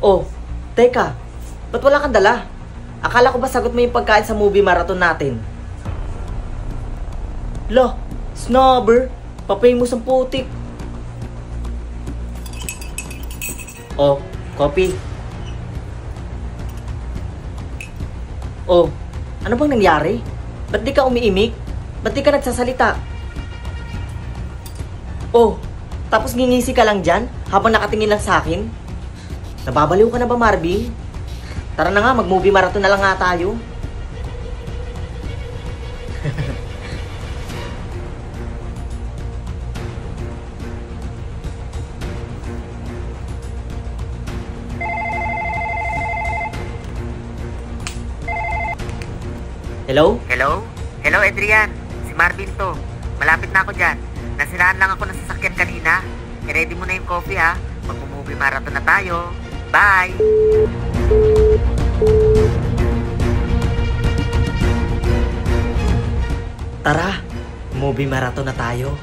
Oh, teka. Ba't wala kang dala? Akala ko ba sagot mo yung pagkain sa movie marathon natin? Lo, snobber. Papay mo sa putik. Oh, coffee. Oh, ano bang nangyari? Ba't di ka umiimik? Ba't di ka nagsasalita? Oh, tapos ngingisi ka lang dyan habang nakatingin lang sa akin? Nababaliw ka na ba, Marvin? Tara na nga, mag-movie marathon na lang nga tayo. Hello? Hello? Hello, Adrian. Si Marvin to. Malapit na ako dyan. Nasiraan lang ako ng sasakyan kanina. I-ready mo na yung coffee ha. Mag-movie marathon na tayo. Bye! Tara, movie marathon na tayo.